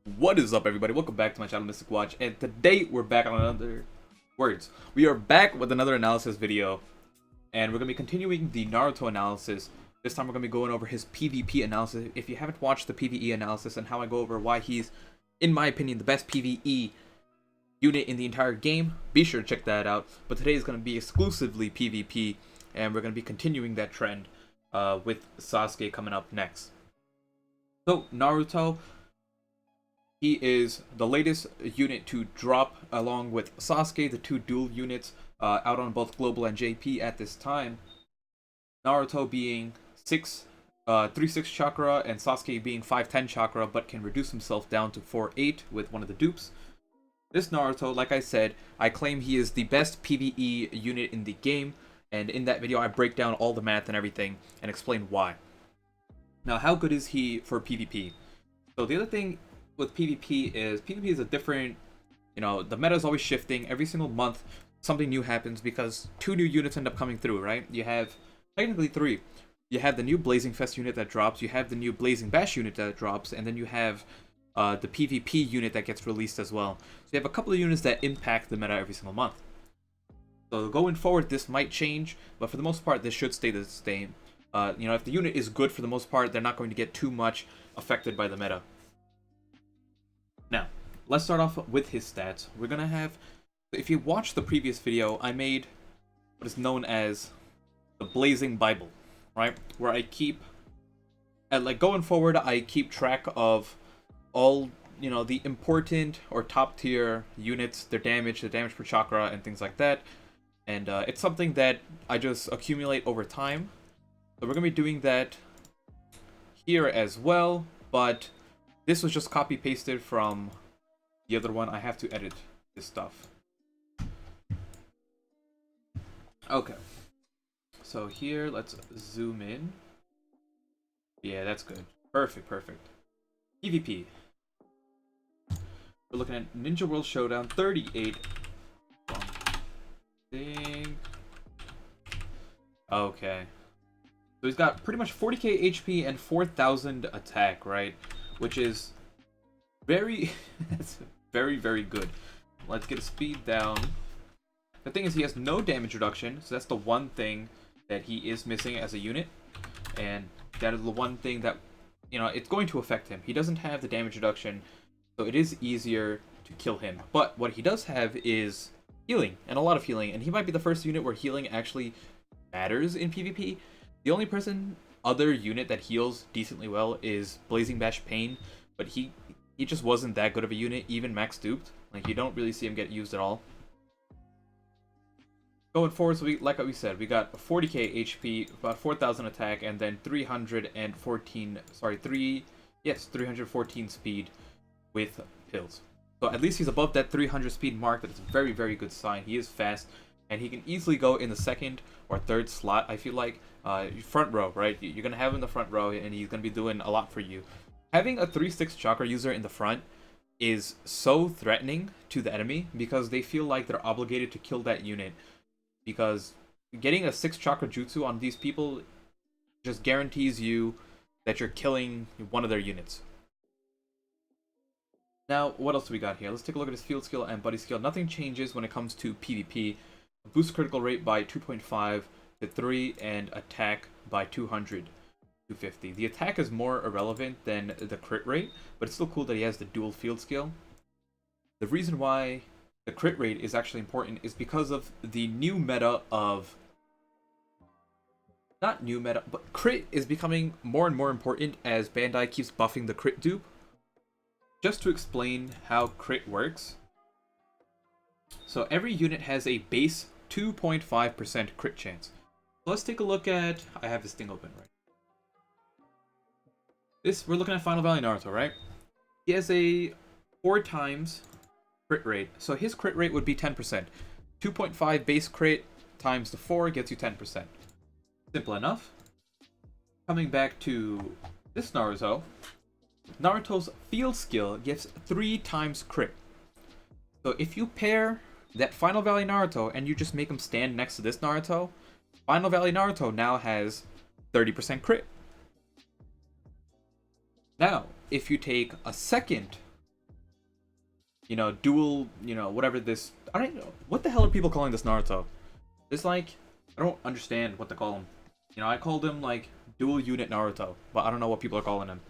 What is up, everybody? Welcome back to my channel, Mystic Watch, and today we're back on another We are back with another analysis video, and we're gonna be continuing the Naruto analysis. This time we're gonna be going over his PvP analysis. If you haven't watched the PvE analysis and how I go over why he's, in my opinion, the best PvE unit in the entire game, be sure to check that out. But today is gonna be exclusively PvP, and we're gonna be continuing that trend with Sasuke coming up next. So Naruto. He is the latest unit to drop along with Sasuke, the two dual units out on both Global and JP at this time. Naruto being 3-6 chakra and Sasuke being 5-10 chakra, but can reduce himself down to 4-8 with one of the dupes. This Naruto, like I said, I claim he is the best PvE unit in the game, and in that video I break down all the math and everything and explain why. Now, how good is he for PvP? So the other thing with PvP is a different, the meta is always shifting. Every single month something new happens because two new units end up coming through, right? You have technically three. You have the new Blazing Fest unit that drops, you have the new Blazing Bash unit that drops, and then you have the PvP unit that gets released as well. So you have a couple of units that impact the meta every single month. So going forward, this might change, but for the most part, this should stay the same. If the unit is good for the most part, they're not going to get too much affected by the meta. Now, let's start off with his stats. We're gonna have, if you watched the previous video, I made what is known as the Blazing Bible, right? Where I keep, going forward, I keep track of all, the important or top tier units, their damage, the damage per chakra, and things like that. And it's something that I just accumulate over time. So we're gonna be doing that here as well, but this was just copy pasted from the other one. I have to edit this stuff. Okay. So here, let's zoom in. Yeah, that's good. Perfect. PvP. We're looking at Ninja World Showdown 38. Okay. So he's got pretty much 40k HP and 4,000 attack, right? Which is that's very good. Let's get his speed down. The thing is, he has no damage reduction, so that's the one thing that he is missing as a unit, and that is the one thing that, it's going to affect him. He doesn't have the damage reduction, so it is easier to kill him. But what he does have is healing, and a lot of healing, and he might be the first unit where healing actually matters in PvP. The only other unit that heals decently well is Blazing Bash Pain, but he just wasn't that good of a unit, even max duped. Like, you don't really see him get used at all. Going forward, so like we said, we got 40k HP, about 4,000 attack, and then 314 speed with pills. So at least he's above that 300 speed mark. That is a very good sign. He is fast, and he can easily go in the second or third slot. I feel like front row, right? You're gonna have him in the front row, and he's gonna be doing a lot for you. Having a 3-6 chakra user in the front is so threatening to the enemy because they feel like they're obligated to kill that unit. Because getting a 6 chakra jutsu on these people just guarantees you that you're killing one of their units. Now, what else do we got here? Let's take a look at his field skill and buddy skill. Nothing changes when it comes to PvP. Boost critical rate by 2.5 to 3 and attack by 200 to 50. The attack is more irrelevant than the crit rate, but it's still cool that he has the dual field skill. The reason why the crit rate is actually important is because of the new meta of... Not new meta, but crit is becoming more and more important as Bandai keeps buffing the crit dupe. Just to explain how crit works. So every unit has a base 2.5% crit chance. So let's take a look at... I have this thing open, right? We're looking at Final Valley Naruto, right? He has a 4 times crit rate. So his crit rate would be 10%. 2.5 base crit times the 4 gets you 10%. Simple enough. Coming back to this Naruto. Naruto's field skill gives 3 times crit. So if you pair that Final Valley Naruto and you just make him stand next to this Naruto, Final Valley Naruto now has 30% crit. Now, if you take a second you know, dual, you know, whatever this, I don't know, what the hell are people calling this Naruto? It's like, I don't understand what to call him. You know, I called him like dual unit Naruto, but I don't know what people are calling him.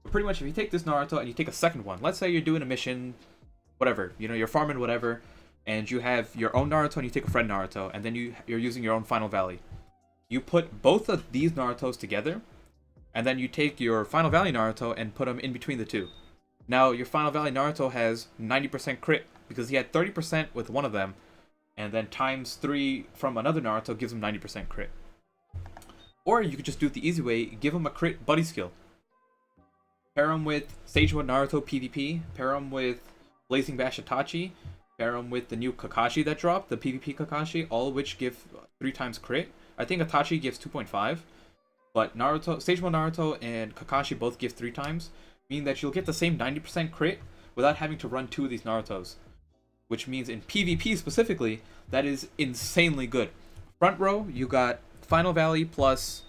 But pretty much, if you take this Naruto and you take a second one, let's say you're doing a mission, whatever, you know, you're farming whatever, and you have your own Naruto and you take a friend Naruto, and then you're using your own Final Valley. You put both of these Narutos together, and then you take your Final Valley Naruto and put them in between the two. Now, your Final Valley Naruto has 90% crit, because he had 30% with one of them, and then times 3 from another Naruto gives him 90% crit. Or you could just do it the easy way, give him a crit buddy skill. Pair him with Stage 1 Naruto PvP, pair him with Blazing Bash Itachi, pair him with the new Kakashi that dropped, the PvP Kakashi, all of which give 3 times crit. I think Itachi gives 2.5, but Naruto, Stage 1 Naruto and Kakashi both give 3 times, meaning that you'll get the same 90% crit without having to run 2 of these Narutos. Which means in PvP specifically, that is insanely good. Front row, you got Final Valley plus,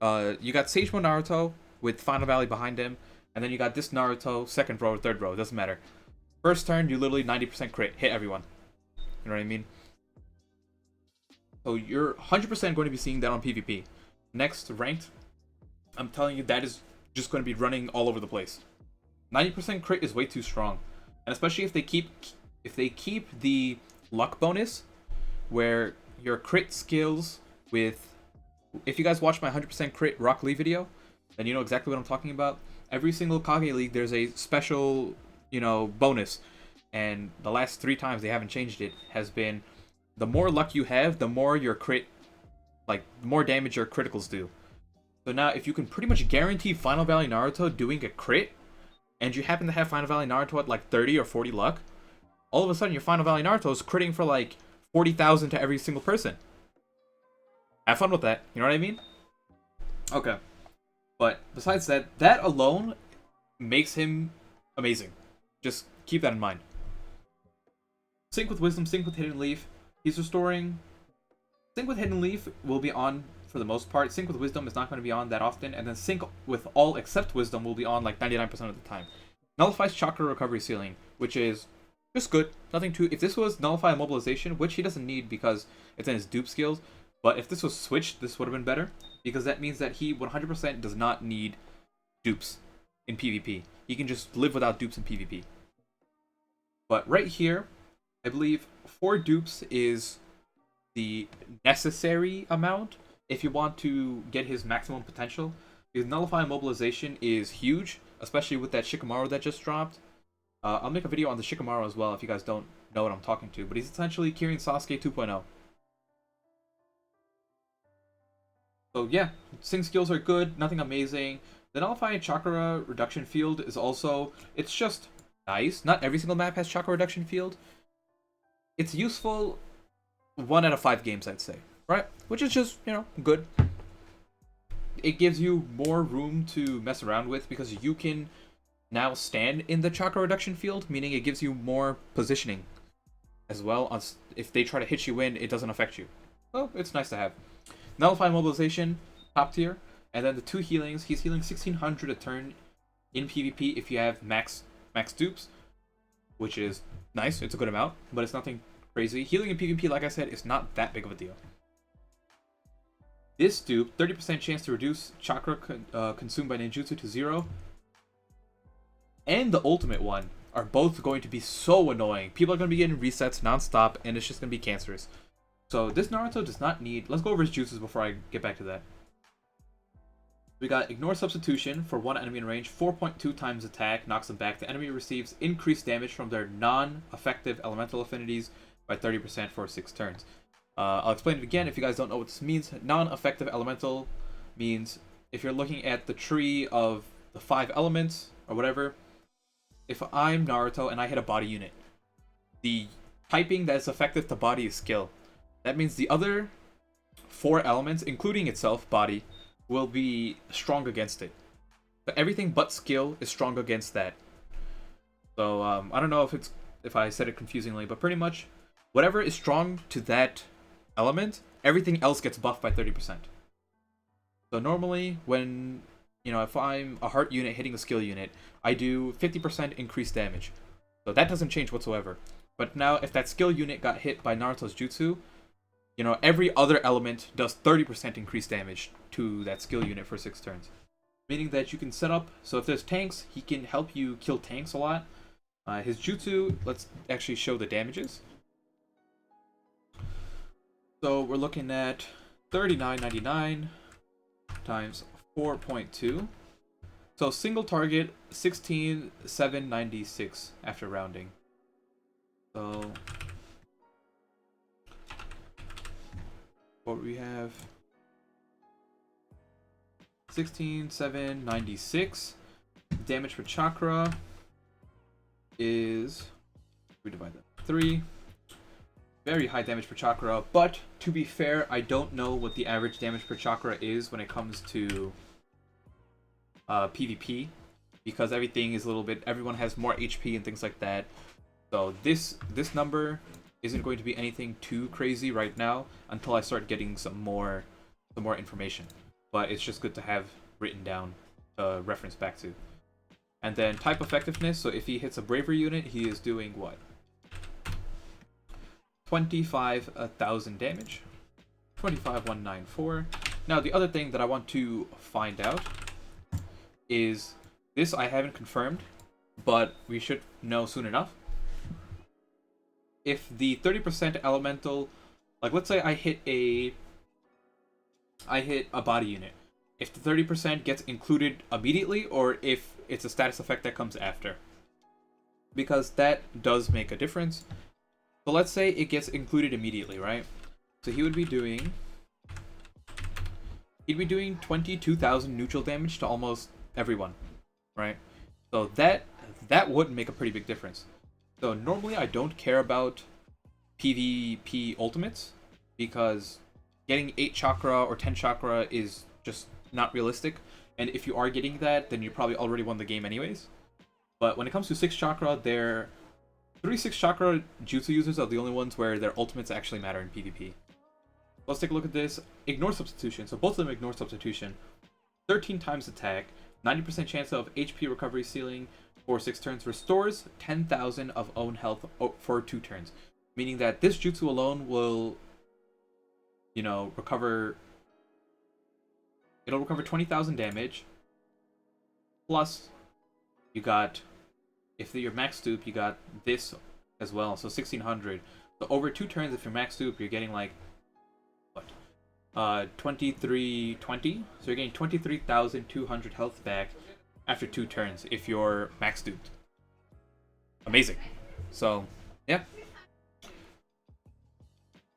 you got Stage 1 Naruto with Final Valley behind him, and then you got this Naruto, second row, third row, doesn't matter. First turn, you literally 90% crit, hit everyone. You know what I mean? So you're 100% going to be seeing that on PvP. Next, ranked, I'm telling you, that is just going to be running all over the place. 90% crit is way too strong. And especially if they keep the luck bonus, where your crit skills with, if you guys watch my 100% crit Rock Lee video, then you know exactly what I'm talking about. Every single Kage League, there's a special, you know, bonus. And the last 3 times they haven't changed it, has been the more luck you have, the more your crit, like, the more damage your criticals do. So now, if you can pretty much guarantee Final Valley Naruto doing a crit, and you happen to have Final Valley Naruto at like 30 or 40 luck, all of a sudden your Final Valley Naruto is critting for like 40,000 to every single person. Have fun with that, you know what I mean? Okay. But besides that, that alone makes him amazing. Just keep that in mind. Sync with Wisdom, Sync with Hidden Leaf. He's restoring. Sync with Hidden Leaf will be on for the most part. Sync with Wisdom is not going to be on that often. And then Sync with all except Wisdom will be on like 99% of the time. Nullifies Chakra Recovery Ceiling, which is just good. Nothing too... If this was Nullify Immobilization, which he doesn't need because it's in his dupe skills, but if this was switched, this would have been better. Because that means that he 100% does not need dupes in PvP. He can just live without dupes in PvP. But right here, I believe 4 dupes is the necessary amount if you want to get his maximum potential. Because Nullify Immobilization is huge, especially with that Shikamaru that just dropped. I'll make a video on the Shikamaru as well if you guys don't know what I'm talking to. But he's essentially Kirin Sasuke 2.0. So yeah, Sync skills are good, nothing amazing. The Nullify Chakra Reduction Field is also, it's just nice. Not every single map has Chakra Reduction Field. It's useful 1 out of 5 games, I'd say, right? Which is just, you know, good. It gives you more room to mess around with because you can now stand in the Chakra Reduction Field, meaning it gives you more positioning as well. If they try to hit you in, it doesn't affect you. Well, it's nice to have. Nullify Mobilization, top tier. And then the 2 healings, he's healing 1600 a turn in PvP if you have max dupes, which is nice. It's a good amount, but it's nothing crazy. Healing in PvP, like I said, is not that big of a deal. This dupe, 30% chance to reduce chakra consumed by ninjutsu to 0. And the ultimate one are both going to be so annoying. People are going to be getting resets non-stop, and it's just going to be cancerous. So this Naruto does not need... Let's go over his jutsus before I get back to that. We got Ignore Substitution for 1 enemy in range, 4.2 times attack, knocks them back. The enemy receives increased damage from their non-effective elemental affinities by 30% for 6 turns. I'll explain it again if you guys don't know what this means. Non-effective elemental means if you're looking at the tree of the 5 elements or whatever, if I'm Naruto and I hit a body unit, the typing that is effective to body is skill. That means the other 4 elements, including itself, body, will be strong against it. But everything but skill is strong against that. So I don't know if I said it confusingly, but pretty much whatever is strong to that element, everything else gets buffed by 30%. So normally when, you know, if I'm a heart unit hitting a skill unit, I do 50% increased damage. So that doesn't change whatsoever. But now, if that skill unit got hit by Naruto's jutsu, you know, every other element does 30% increased damage to that skill unit for 6 turns. Meaning that you can set up, so if there's tanks, he can help you kill tanks a lot. His jutsu, let's actually show the damages. So we're looking at 39.99 times 4.2. So single target, 16,796 after rounding. So what we have, 16,796 damage per chakra is, we divide that by 3. Very high damage per chakra, but to be fair, I don't know what the average damage per chakra is when it comes to PvP, because everything is a little bit, everyone has more HP and things like that. So this number isn't going to be anything too crazy right now until I start getting some more information. But it's just good to have written down to reference back to. And then type effectiveness, so if he hits a bravery unit, he is doing what? 25,000 damage. 25,194. Now the other thing that I want to find out is, this I haven't confirmed, but we should know soon enough. If the 30% elemental, like let's say I hit a body unit, if the 30% gets included immediately, or if it's a status effect that comes after, because that does make a difference. So let's say it gets included immediately, right? So he would be doing 22,000 neutral damage to almost everyone, right? So that would make a pretty big difference. So normally I don't care about PvP ultimates, because getting 8 chakra or 10 chakra is just not realistic. And if you are getting that, then you probably already won the game anyways. But when it comes to 6 chakra, 6 chakra jutsu users are the only ones where their ultimates actually matter in PvP. Let's take a look at this. Ignore substitution. So both of them ignore substitution. 13 times attack, 90% chance of HP recovery ceiling for 6 turns, restores 10,000 of own health for 2 turns. Meaning that this jutsu alone will, you know, it'll recover 20,000 damage. Plus, you got, if you're max dupe, you got this as well, so 1,600. So over 2 turns, if you're max dupe, you're getting like, what? 2320. So you're getting 23,200 health back after 2 turns if you're max duped. Amazing. So, yeah.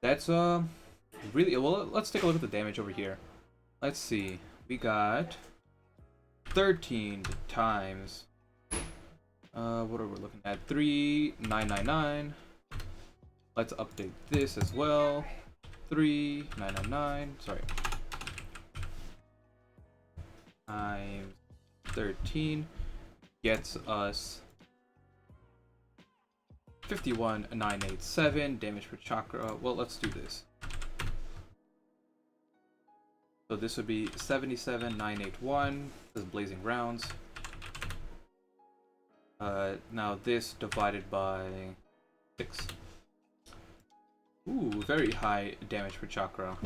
That's really well. Let's take a look at the damage over here. Let's see. We got 13 times. What are we looking at? 3,999. Let's update this as well. 3,999. Sorry. Times 13 gets us 51,987 damage per chakra. Well, let's do this. So this would be 77,981. This is blazing rounds. Now this divided by 6. Ooh, very high damage per chakra.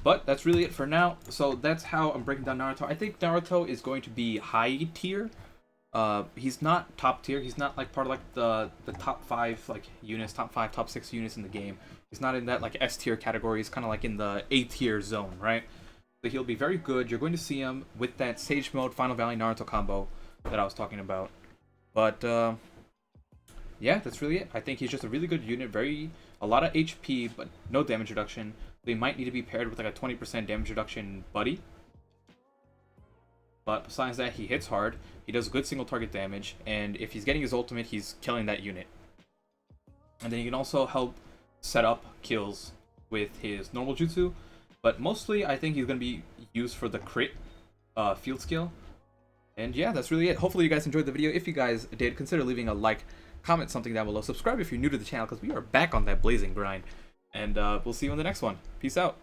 But that's really it for now. So that's how I'm breaking down Naruto. I think Naruto is going to be high tier. He's not top tier. He's not like part of like the top 5 like units, top 5, top 6 units in the game. He's not in that like S tier category. He's kind of like in the A tier zone, right? So he'll be very good. You're going to see him with that Sage Mode Final Valley Naruto combo that I was talking about. But yeah, that's really it. I think he's just a really good unit. A lot of HP, but no damage reduction. They might need to be paired with like a 20% damage reduction buddy. But besides that, he hits hard. He does good single target damage, and if he's getting his ultimate, he's killing that unit. And then he can also help set up kills with his normal jutsu. But mostly, I think he's going to be used for the crit field skill. And yeah, that's really it. Hopefully you guys enjoyed the video. If you guys did, consider leaving a like, comment something down below, subscribe if you're new to the channel, because we are back on that blazing grind. And we'll see you in the next one. Peace out.